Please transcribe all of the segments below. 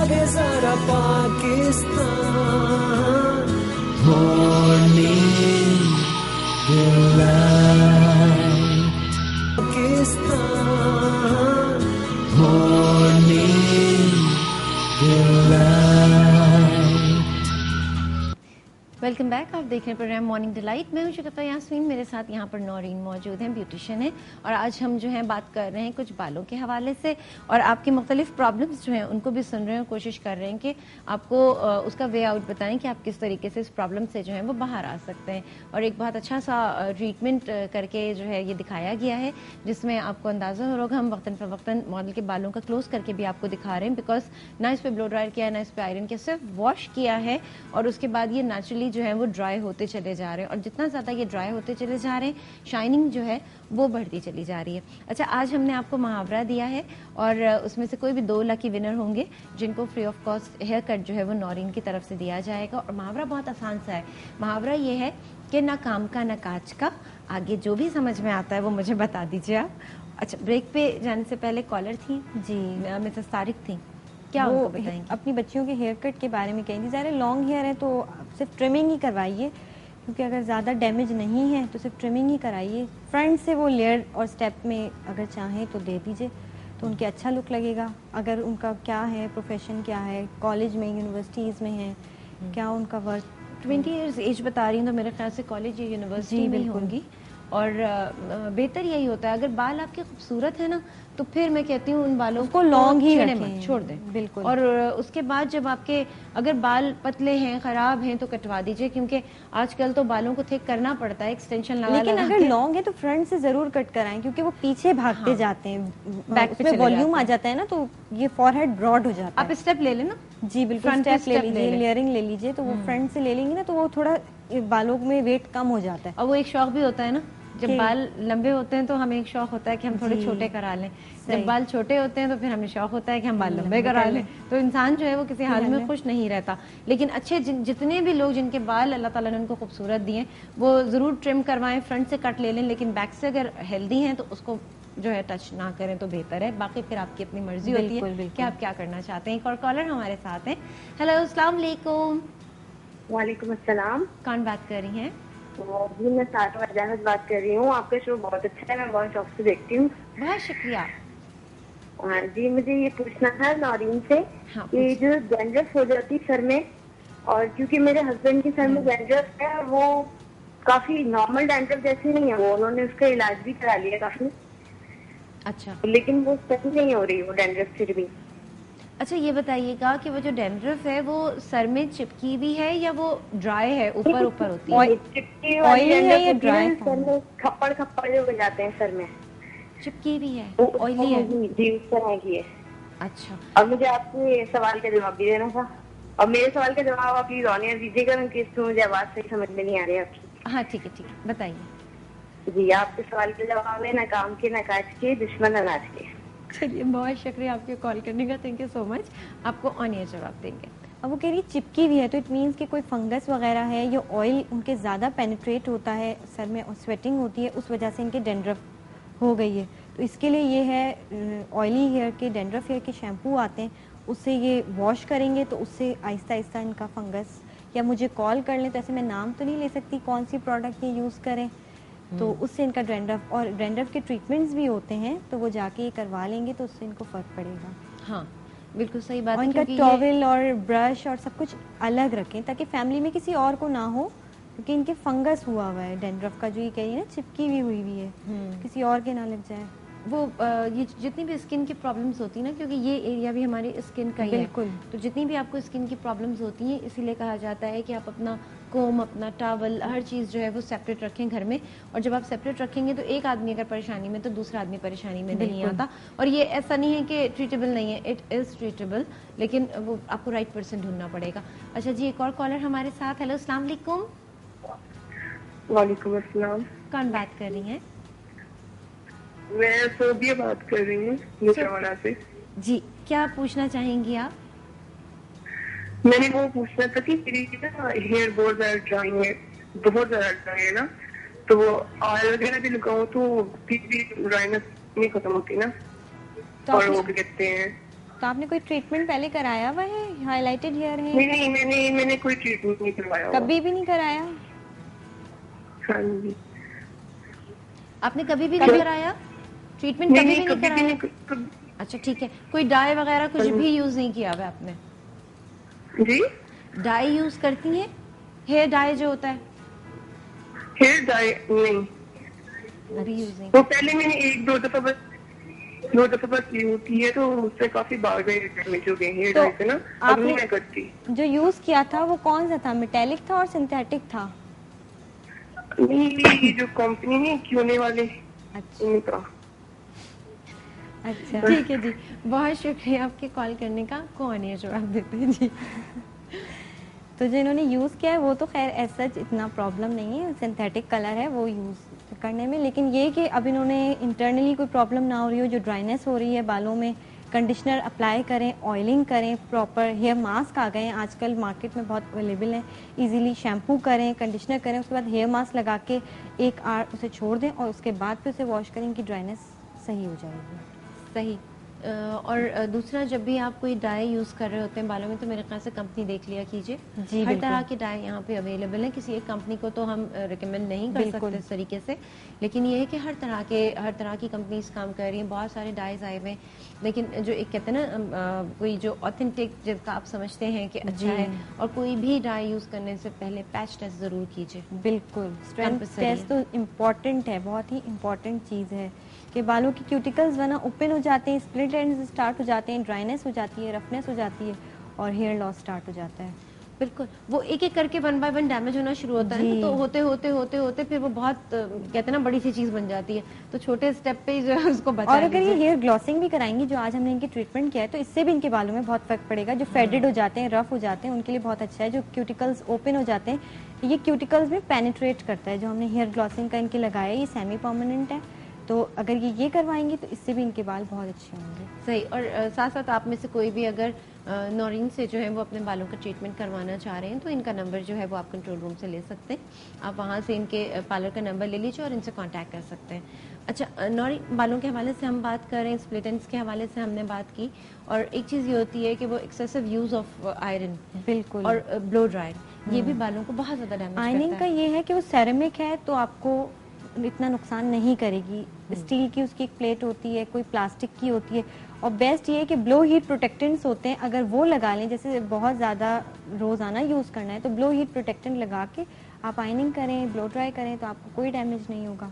जागे सारा Pakistan, morning delight, Pakistan, morning delight। Welcome back. आप देख रहे हैं प्रोग्राम मॉर्निंग डिलाइट। मैं हूं शगुफ्ता यास्मीन, मेरे साथ यहाँ पर नौरीन मौजूद हैं, ब्यूटिशियन है। और आज हम जो हैं बात कर रहे हैं कुछ बालों के हवाले से, और आपकी मुख्तलिफ प्रॉब्लम्स जो हैं उनको भी सुन रहे हैं और कोशिश कर रहे हैं कि आपको उसका वे आउट बताएं कि आप किस तरीके से इस प्रॉब्लम से जो है वो बाहर आ सकते हैं। और एक बहुत अच्छा सा ट्रीटमेंट करके जो है ये दिखाया गया है, जिसमें आपको अंदाज़ा होगा हम वक्तन फ़वक्तन मॉडल के बालों का क्लोज करके भी आपको दिखा रहे हैं, बिकॉज ना इस पर ब्लो ड्रायर किया है ना इस पर आयरन किया, सिर्फ वॉश किया है और उसके बाद ये नेचुरली जो है वो ड्राई होते चले जा रहे हैं। और जितना ज़्यादा ये ड्राई होते चले जा रहे हैं, शाइनिंग जो है वो बढ़ती चली जा रही है। अच्छा, आज हमने आपको मुहावरा दिया है और उसमें से कोई भी 2 लकी विनर होंगे जिनको free of cost hair cut जो है वो नौरीन की तरफ से दिया जाएगा। और मुहावरा बहुत आसान सा है। मुहावरा ये है कि ना काम का ना काज का, आगे जो भी समझ में आता है वो मुझे बता दीजिए आप। अच्छा, ब्रेक पे जाने से पहले कॉलर थी जी, मिसेस तारिक थी, क्या उनको बताएंगे? अपनी बच्चियों के हेयर कट के बारे में कहेंगी। ज़ाहिर लॉन्ग हेयर है तो सिर्फ ट्रिमिंग ही करवाइए, क्योंकि अगर ज़्यादा डैमेज नहीं है तो सिर्फ ट्रिमिंग ही कराइए। फ्रंट से वो लेयर और स्टेप में अगर चाहें तो दे दीजिए, तो उनके अच्छा लुक लगेगा। अगर उनका क्या है, प्रोफेशन क्या है, कॉलेज में यूनिवर्सिटीज़ में है, क्या उनका वर्क 20 ईयर्स एज बता रही हूँ, तो मेरे ख्याल से कॉलेज या यूनिवर्सिटी में होंगी। और बेहतर यही होता है, अगर बाल आपके खूबसूरत है ना तो फिर मैं कहती हूँ उन बालों को लॉन्ग ही रखें, छोड़ दें। बिल्कुल। और उसके बाद जब आपके अगर बाल पतले हैं, खराब हैं, तो कटवा दीजिए, क्योंकि आजकल तो बालों को थिक करना पड़ता है, एक्सटेंशन लगा लेकिन अगर लॉन्ग है तो फ्रंट से जरूर कट कराएं, क्योंकि वो पीछे भागते जाते हैं, बैक पे वॉल्यूम आ जाता है ना, तो ये फॉरहेड ब्रॉड हो जाता है। आप स्टेप ले लेना जी बिल्कुल, स्टेप ले लीजिए, लेयरिंग ले लीजिए, तो वो फ्रंट से ले लेंगे ना तो वो थोड़ा बालों में वेट कम हो जाता है। और वो एक शौक भी होता है ना, जब बाल लंबे होते हैं तो हमें एक शौक होता है कि हम थोड़े छोटे करा लें, जब बाल छोटे होते हैं तो फिर हमें शौक होता है कि हम बाल लंबे करा लें। तो इंसान जो है वो किसी हाल में खुश नहीं रहता। लेकिन अच्छे जितने भी लोग जिनके बाल अल्लाह ताला ने उनको खूबसूरत दिए, वो ज़रूर ट्रिम करवाएं, फ्रंट से कट ले लें, लेकिन बैक से अगर हेल्दी हैं तो उसको जो है टच ना करें तो बेहतर है। बाकी फिर आपकी अपनी मर्जी होती है कि आप क्या करना चाहते हैं। एक और कॉलर हमारे साथ हैं। हेलो, अस्सलाम वालेकुम। वालेकुम अस्सलाम। कौन बात कर रही हैं? जी, मैं सारा अजानत बात कर रही हूँ। आपका शो बहुत अच्छा है, मैं बहुत शौक से देखती हूँ। बहुत शुक्रिया। हाँ जी, मुझे ये पूछना था नौरीन से कि जो डैंड्रफ हो जाती सर में, और क्योंकि मेरे हस्बैंड के सर में डैंड्रफ है, वो काफी नॉर्मल डैंड्रफ जैसी नहीं है, वो उन्होंने उसका इलाज भी करा लिया काफी। अच्छा, लेकिन वो सही नहीं हो रही वो डैंड्रफ फिर भी। अच्छा, ये बताइएगा कि वो जो डैंड्रफ है वो सर में चिपकी हुई है या वो ड्राई है, ऊपर ऊपर होती है? चिपकी वाली है या ड्राई? सर में खप्पड़ खप्पड़ जो हो जाते हैं सर में। चिपकी भी है, ऑयली है जी, उस तरह की है। अच्छा, अब मुझे आपके सवाल का जवाब भी देना था, और मेरे सवाल का जवाब आप प्लीज ऑन एयर दीजिएगा, क्योंकि मुझे आवाज सही समझ में नहीं आ रही आपकी। हाँ ठीक है, ठीक है, बताइए जी। आपके सवाल का जवाब है, ना काम के ना काज के, दुश्मन अनाज के। चलिए, बहुत शुक्रिया आपके कॉल करने का, थैंक यू सो मच। आपको ऑन एयर जवाब देंगे। अब वो कह रही चिपकी भी है, तो इट मीन्स कि कोई फंगस वगैरह है या ऑयल उनके ज़्यादा पेनिट्रेट होता है सर में और स्वेटिंग होती है, उस वजह से इनके डैंड्रफ हो गई है। तो इसके लिए ये है, ऑयली हेयर के, डैंड्रफ हेयर के शैम्पू आते हैं, उससे ये वॉश करेंगे तो उससे आहिस्ता आहिस्ता इनका फंगस, या मुझे कॉल कर लें, तो ऐसे मैं नाम तो नहीं ले सकती कौन सी प्रोडक्ट ये यूज़ करें, तो उससे इनका डैंड्रफ, और डैंड्रफ के ट्रीटमेंट्स भी होते हैं, तो वो जाके ये करवा लेंगे तो उससे इनको फ़र्क पड़ेगा। हाँ बिल्कुल सही बात और है। इनका टॉवल और ब्रश और सब कुछ अलग रखें ताकि फैमिली में किसी और को ना हो, क्योंकि इनके फंगस हुआ हुआ है डैंड्रफ का, जो ये कही ना चिपकी हुई है, किसी और के ना लग जाए। वो ये जितनी भी स्किन की प्रॉब्लम्स होती है ना, क्योंकि ये एरिया भी हमारी स्किन का ही है, तो जितनी भी आपको स्किन की प्रॉब्लम्स होती हैं, इसीलिए कहा जाता है कि आप अपना कोम, अपना टॉवल, हर चीज़ जो है वो सेपरेट रखें घर में। और जब आप सेपरेट रखेंगे तो एक आदमी अगर परेशानी में तो दूसरा आदमी परेशानी में नहीं आता। और ये ऐसा नहीं है कि ट्रीटेबल नहीं है, इट इज़ ट्रीटेबल, लेकिन वो आपको राइट पर्सन ढूंढना पड़ेगा। अच्छा जी, एक और कॉलर हमारे साथ। हेलो, अस्सलाम वालेकुम। वालेकुम अस्सलाम। कौन बात कर रही हैं? मैं सोबिया बात कर रही हूँ मुशावरा से। जी, क्या पूछना चाहेंगी आप? मैंने वो पूछना था कि मेरी ना हेयर बहुत ज्यादा ड्राई है, बहुत ज्यादा ड्राई है ना, तो वो ऑयल वगैरह भी लगाऊं तो फिर भी ड्राइनेस नहीं खत्म होती ना, तो और वो भी कहते हैं तो आपने कोई ट्रीटमेंट पहले कराया हुआ है? हाइलाइटेड हेयर है? नहीं, मैंने कोई ट्रीटमेंट नहीं करवाया। कभी भी नहीं कराया? हाँ जी। आपने कभी भी नहीं कराया ट्रीटमेंट? कभी भी नहीं कराया? अच्छा ठीक है। कोई डाई वगैरह कुछ भी यूज नहीं किया हुआ आपने? जी, डाई यूज करती हैं? हेयर डाई जो होता है? हेयर डाई नहीं, अभी यूज नहीं। वो पहले मैंने एक दो दफा बस यूज की है, तो उससे काफी बाल डैमेज हो गए हेयर डाई से ना। अब नहीं मैं करती। जो यूज किया था वो कौन सा था? मेटेलिक था और सिंथेटिक था? नहीं, ये जो कंपनी है क्यूने वाले, अच्छा उनका। अच्छा ठीक है जी, बहुत शुक्रिया आपके कॉल करने का। कौन है जवाब देते हैं जी? तो जो इन्होंने यूज़ किया है वो तो खैर ऐसा इतना प्रॉब्लम नहीं है, सिंथेटिक कलर है वो यूज़ करने में, लेकिन ये कि अब इन्होंने इंटरनली कोई प्रॉब्लम ना हो रही हो, जो ड्राइनेस हो रही है बालों में, कंडीशनर अप्लाई करें, ऑयलिंग करें, प्रॉपर हेयर मास्क आ गए हैं आजकल मार्केट में, बहुत अवेलेबल हैं, इजीली शैम्पू करें, कंडीशनर करें, उसके बाद हेयर मास्क लगा के 1 आवर उसे छोड़ दें और उसके बाद फिर उसे वॉश करें, कि ड्राइनेस सही हो जाएगी। सही। और दूसरा, जब भी आप कोई डाई यूज़ कर रहे होते हैं बालों में, तो मेरे ख्याल से कंपनी देख लिया कीजिए। जी, हर तरह बिल्कुल। की डाई यहाँ पे अवेलेबल है, किसी एक कंपनी को तो हम रिकमेंड नहीं कर सकते इस तरीके से, लेकिन ये है कि हर तरह की कंपनीज काम कर रही हैं, बहुत सारे डाइज आए हुए हैं, लेकिन जो एक कहते हैं ना कोई जो ऑथेंटिक जिसका आप समझते हैं कि अच्छा है, और कोई भी डाई यूज़ करने से पहले पैच टेस्ट ज़रूर कीजिए। बिल्कुल, स्ट्रेंथ टेस्ट तो इम्पॉर्टेंट है, बहुत ही इम्पॉर्टेंट चीज़ है कि बालों की क्यूटिकल्स वरना ओपन हो जाते हैं, स्प्लिट एंड्स स्टार्ट हो जाते हैं, ड्राइनेस हो जाती है, रफनेस हो जाती है और हेयर लॉस स्टार्ट हो जाता है। बिल्कुल, वो एक एक करके 1 बाय 1 डैमेज होना शुरू होता है, तो होते फिर वो बहुत कहते हैं ना बड़ी सी चीज बन जाती है, तो छोटे स्टेप पे जो है उसको बचा और अगर ये हेयर ग्लॉसिंग भी कराएंगी, जो आज हमने इनकी ट्रीटमेंट किया है, तो इससे भी इनके बालों में बहुत फर्क पड़ेगा। जो फेडेड हो जाते हैं, रफ हो जाते हैं, उनके लिए बहुत अच्छा है। जो क्यूटिकल्स ओपन हो जाते हैं, ये क्यूटिकल्स में पेनिट्रेट करता है। जो हमने हेयर ग्लॉसिंग का इनके लगाया है, ये सेमी परमानेंट है, तो अगर ये करवाएंगी तो इससे भी इनके बाल बहुत अच्छे होंगे। सही। और साथ साथ आप में से कोई भी अगर नौरीन से जो है वो अपने बालों का ट्रीटमेंट करवाना चाह रहे हैं, तो इनका नंबर जो है वो आप कंट्रोल रूम से ले सकते हैं, आप वहाँ से इनके पार्लर का नंबर ले लीजिए और इनसे कांटेक्ट कर सकते हैं। अच्छा नौरीन, बालों के हवाले से हम बात कर रहे हैं, स्प्लिट एंड्स के हवाले से हमने बात की, और एक चीज़ ये होती है कि वो एक्सेसिव यूज़ ऑफ आयरन बिल्कुल और ब्लो ड्रायर, ये भी बालों को बहुत ज़्यादा डैमेज करता है। आयरनिंग का ये है कि वो सेरेमिक है, तो आपको इतना नुकसान नहीं करेगी। स्टील की उसकी एक प्लेट होती है, कोई प्लास्टिक की होती है, और बेस्ट ये है कि ब्लो हीट प्रोटेक्टेंट्स होते हैं, अगर वो लगा लें, जैसे बहुत ज़्यादा रोज़ाना यूज़ करना है तो ब्लो हीट प्रोटेक्टेंट लगा के आप आयनिंग करें, ब्लो ड्राई करें, तो आपको कोई डैमेज नहीं होगा।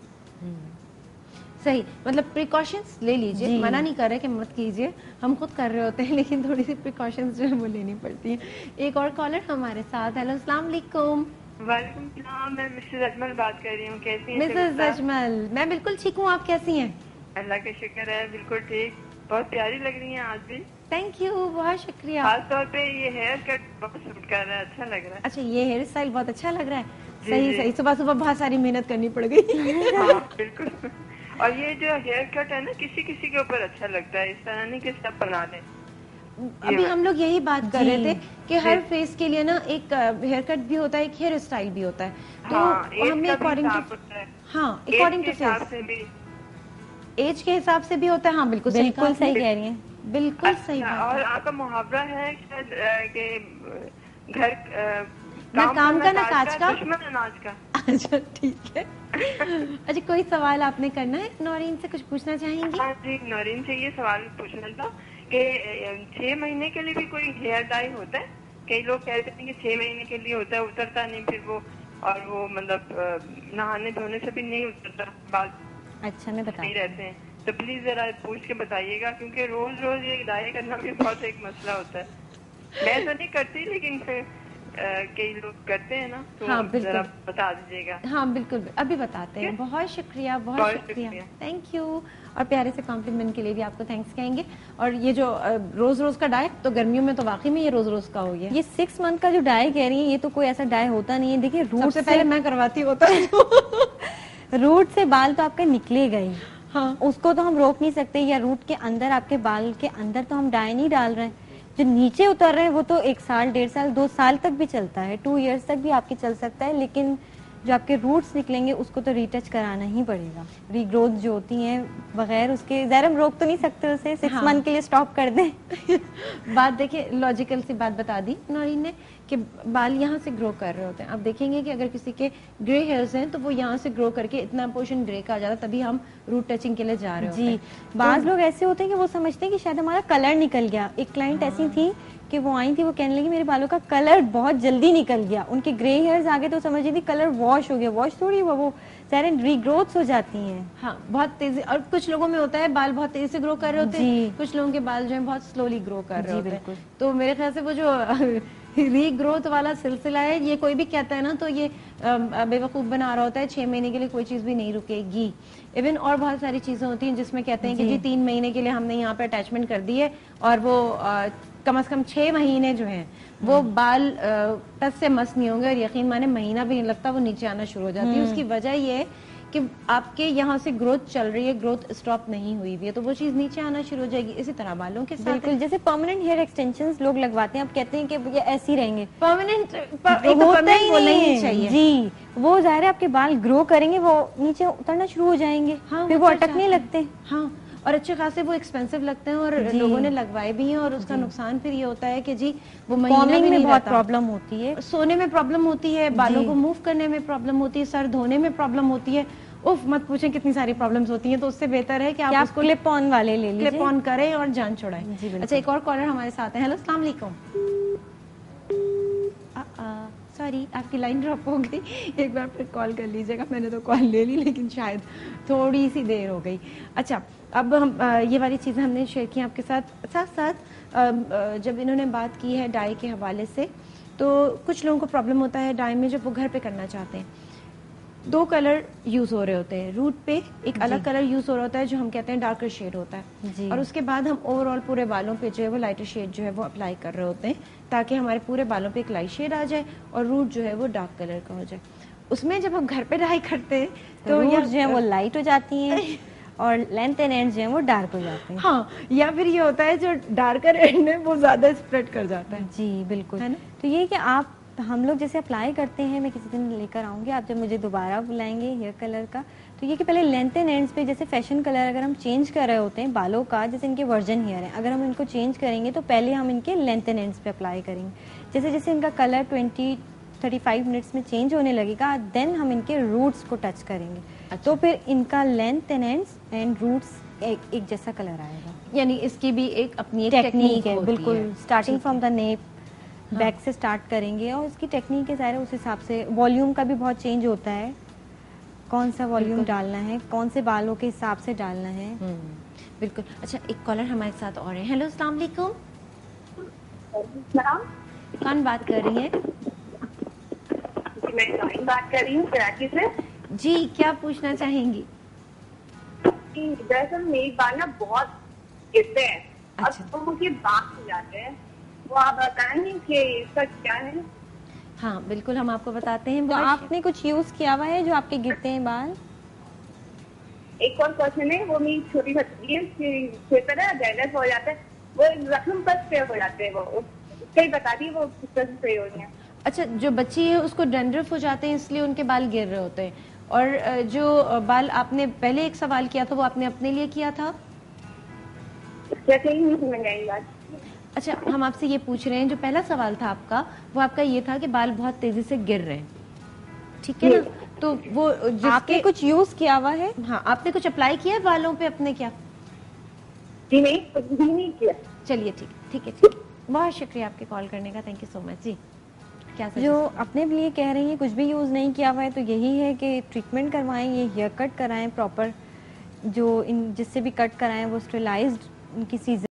सही, मतलब प्रिकॉशंस ले लीजिए, मना नहीं कर रहे कि मत कीजिए, हम खुद कर रहे होते हैं, लेकिन थोड़ी सी प्रिकॉशंस जो है वो लेनी पड़ती है। एक और कॉलर हमारे साथ। हेलो, अस्सलाम वालेकुम। वालेकुम सलाम, मैं मिसेस अजमल बात कर रही हूँ। कैसी हैं मिसेस अजमल? मैं बिल्कुल ठीक हूँ, आप कैसी हैं? अल्लाह का शुक्र है, बिल्कुल ठीक। बहुत प्यारी लग रही हैं आज भी। थैंक यू, बहुत शुक्रिया। खास तौर पे ये हेयर कट बहुत सूट कर रहा है, अच्छा लग रहा है। अच्छा, ये हेयर स्टाइल बहुत अच्छा लग रहा है। जी, सही जी। सही, सुबह सुबह बहुत सारी मेहनत करनी पड़ गई। हाँ बिल्कुल। और ये जो हेयर कट है ना, किसी किसी के ऊपर अच्छा लगता है, इस तरह नहीं कि सब बना लें। अभी हम लोग यही बात कर रहे थे कि हर फेस के लिए ना एक हेयर कट भी होता है, एक हेयर स्टाइल भी होता है, तो हाँ, हमें according to according to face, age के हिसाब से भी होता है। हाँ बिल्कुल सही बिल्कुल सही कह रही हैं, बिल्कुल सही बात और है। आपका मुहावरा है कि घर ना काम का ना काज का, दुश्मन अनाज का। अच्छा ठीक है। अच्छा, कोई सवाल आपने करना है नौरीन से, कुछ पूछना चाहेंगी? हाँ जी, नौरीन से ये सवाल पूछना था कि 6 महीने के लिए भी कोई हेयर डाई होता है? कई लोग कहते हैं कि 6 महीने के लिए होता है, उतरता नहीं फिर वो, और वो मतलब नहाने धोने से भी नहीं उतरता, बाल अच्छा मैं बता नहीं रहते हैं, तो प्लीज जरा पूछ के बताइएगा, क्योंकि रोज रोज ये डाई करना भी बहुत एक मसला होता है। मैं तो नहीं करती, लेकिन फिर कई लोग करते हैं ना, तो हाँ, जरा बता दीजिएगा। हाँ बिल्कुल, अभी बताते हैं। बहुत शुक्रिया, बहुत शुक्रिया, थैंक यू। और प्यारे से कॉम्प्लीमेंट के लिए भी आपको थैंक्स कहेंगे। और ये जो रोज रोज का डाई, तो गर्मियों में तो वाकई में ये रोज रोज का हो गया। ये 6 मंथ का जो डाई कह रही है, ये तो कोई ऐसा डाई होता नहीं है। देखिए रूट सबसे पहले मैं करवाती होता रूट से बाल तो आपका निकलेगा ही, हाँ, उसको तो हम रोक नहीं सकते, या रूट के अंदर आपके बाल के अंदर तो हम डाई नहीं डाल रहे हैं। जो नीचे उतर रहे हैं वो तो 1 साल, 1.5 साल, 2 साल तक भी चलता है, 2 इयर्स तक भी आपके चल सकता है, लेकिन जो आपके रूट्स निकलेंगे उसको तो रीटच कराना ही पड़ेगा। रीग्रोथ जो होती हैं बगैर उसके ज़ाहिर हम रोक तो नहीं सकते उसे, 6 हाँ। मंथ के लिए स्टॉप कर दें। बात देखिए, लॉजिकल सी बात बता दी नौरीन ने कि बाल यहाँ से ग्रो कर रहे होते हैं। आप देखेंगे कि अगर किसी के ग्रे हेयर्स हैं तो वो यहाँ से ग्रो करके इतना पोर्शन ग्रे का आ जाता है, तभी हम रूट टचिंग के लिए जा रहे होते जी, हैं। बाज़ लोग ऐसे होते हैं कि वो समझते हैं कि शायद हमारा कलर निकल गया। एक क्लाइंट ऐसी थी कि वो आई थी, वो कहने लगी मेरे बालों का कलर बहुत जल्दी निकल गया, उनके ग्रे हेयर्स आ गए तो समझ रही थी कलर वॉश हो गया। वॉश थोड़ी वो सारे रीग्रोथ्स हो जाती हैं। हाँ, बहुत तेजी। और कुछ लोगों में होता है बाल बहुत तेजी से ग्रो कर रहे होते हैं, कुछ लोगों के बाल जो है बहुत स्लोली ग्रो कर रहे होते हैं। तो मेरे ख्याल से वो जो रीग्रोथ वाला सिलसिला है, ये कोई भी कहता है ना तो ये बेवकूफ़ बना रहा होता है। 6 महीने के लिए कोई चीज़ भी नहीं रुकेगी। इवन और बहुत सारी चीज़ें होती हैं जिसमें कहते हैं कि जी 3 महीने के लिए हमने यहाँ पे अटैचमेंट कर दी है और वो कम से कम 6 महीने जो हैं वो बाल टच से मस नहीं होंगे, और यकीन माने महीना भी नहीं लगता वो नीचे आना शुरू हो जाती है। उसकी वजह ये है कि आपके यहाँ से ग्रोथ चल रही है, ग्रोथ स्टॉप नहीं हुई हुई है, तो वो चीज़ नीचे आना शुरू हो जाएगी। इसी तरह बालों के साथ बिल्कुल, जैसे परमानेंट हेयर एक्सटेंशंस लोग लगवाते हैं, आप कहते हैं कि ये ऐसे ही रहेंगे, परमानेंट होता ही नहीं चाहिए जी। वो ज़ाहिर है आपके बाल ग्रो करेंगे, वो नीचे उतरना शुरू हो जाएंगे, फिर वो अटकने लगते हैं। हाँ, और अच्छे खासे वो एक्सपेंसिव लगते हैं और लोगों ने लगवाए भी हैं, और उसका नुकसान फिर ये होता है कि जी वो महीना भी नहीं बहुत प्रॉब्लम होती है, सोने में प्रॉब्लम होती है, बालों को मूव करने में प्रॉब्लम होती है, सर धोने में प्रॉब्लम होती है। उफ, मत पूछें कितनी सारी प्रॉब्लम्स होती हैं। तो उससे बेहतर है कि आप उसको क्लिप ऑन वाले ले लीजिए, क्लिप ऑन करें और जान छुड़ाएं। अच्छा, एक और कॉलर हमारे साथ है। हेलो, अस्सलाम वालेकुम। सॉरी, आपकी लाइन ड्रॉप हो गई, एक बार फिर कॉल कर लीजिएगा। मैंने तो कॉल ले ली लेकिन शायद थोड़ी सी देर हो गई। अच्छा, अब हम ये वाली चीज़ें हमने शेयर की आपके साथ। साथ साथ जब इन्होंने बात की है डाई के हवाले से, तो कुछ लोगों को प्रॉब्लम होता है डाई में जब वो घर पे करना चाहते हैं। 2 कलर यूज़ हो रहे होते हैं, रूट पे एक अलग कलर यूज़ हो रहा होता है जो हम कहते हैं डार्कर शेड होता है, और उसके बाद हम ओवरऑल पूरे बालों पे जो है वो लाइटर शेड जो है वो अप्लाई कर रहे होते हैं ताकि हमारे पूरे बालों पे एक लाइट शेड आ जाए और रूट जो है वो डार्क कलर का हो जाए। उसमें जब हम घर पे डाई करते हैं तो रूट जो है वो लाइट हो जाती हैं और लेंथ एंड एंड जो है वो डार्क हो जाते हैं। हाँ, या फिर ये होता है जो डार्कर एंड है वो ज़्यादा स्प्रेड कर जाता है। जी बिल्कुल, है ना? तो ये कि आप हम लोग जैसे अप्लाई करते हैं, मैं किसी दिन लेकर आऊँगी, आप जब मुझे दोबारा बुलाएंगे हेयर कलर का, तो ये कि पहले लेंथ एंड एंड्स पे जैसे फैशन कलर अगर हम चेंज कर रहे होते हैं बालों का, जैसे इनके वर्जन हेयर हैं, अगर हम इनको चेंज करेंगे तो पहले हम इनके लेंथ एंड एंड्स पे अप्लाई करेंगे। जैसे जैसे इनका कलर 20-35 मिनट्स में चेंज होने लगेगा, देन हम इनके रूट्स को टच करेंगे। अच्छा। तो फिर इनका length and ends and roots एक जैसा कलर आएगा। यानी इसकी भी एक अपनी टेक्निक है, बिल्कुल, starting from the nap back से स्टार्ट करेंगे, और उसकी टेक्निक है सारे, उस हिसाब से वॉल्यूम का भी बहुत चेंज होता है, कौन सा वॉल्यूम डालना है, कौन से बालों के हिसाब से डालना है। बिल्कुल। अच्छा, एक कॉलर हमारे साथ और है। हेलो, अस्सलाम वालेकुम। कौन बात कर रही है? मैं नौरीन बात कर रही हूँ कराची से। जी, क्या पूछना चाहेंगी? दरअसल मेरे बाल ना बहुत गिरते हैं। अच्छा। अब तो मुझे बात हो जाते हैं, वो आप बताएंगे कि इसका क्या है? हाँ बिल्कुल, हम आपको बताते हैं। तो आपने कुछ यूज किया हुआ है जो आपके गिरते हैं बाल? एक और क्वेश्चन है, वो मेरी छोटी भतीजी है, उसके तरह डैंड्रफ हो जाता है, वो जख्म पर पे हो जाते हैं, वो उसका बता दी वो किस तरह से सही हो गया। अच्छा, जो बच्ची है उसको डैंड्रफ हो जाते हैं इसलिए उनके बाल गिर रहे होते हैं। और जो बाल आपने पहले एक सवाल किया था वो आपने अपने लिए किया था? क्या नहीं समझ आई बात। अच्छा, हम आपसे ये पूछ रहे हैं, जो पहला सवाल था आपका वो आपका ये था कि बाल बहुत तेजी से गिर रहे हैं, ठीक है ना? तो वो आपने कुछ यूज किया हुआ है? हाँ, आपने कुछ अप्लाई किया है बालों पे अपने? क्या? जी नहीं, कुछ भी नहीं किया। चलिए ठीक है। बहुत शुक्रिया आपके कॉल करने का, थैंक यू सो मच। जी, क्या जो अपने लिए कह रही हैं कुछ भी यूज नहीं किया हुआ है, तो यही है कि ट्रीटमेंट करवाएं, ये हेयर कट कराएं प्रॉपर, जो इन जिससे भी कट कराएं वो स्टेरिलाइज्ड उनकी सीजन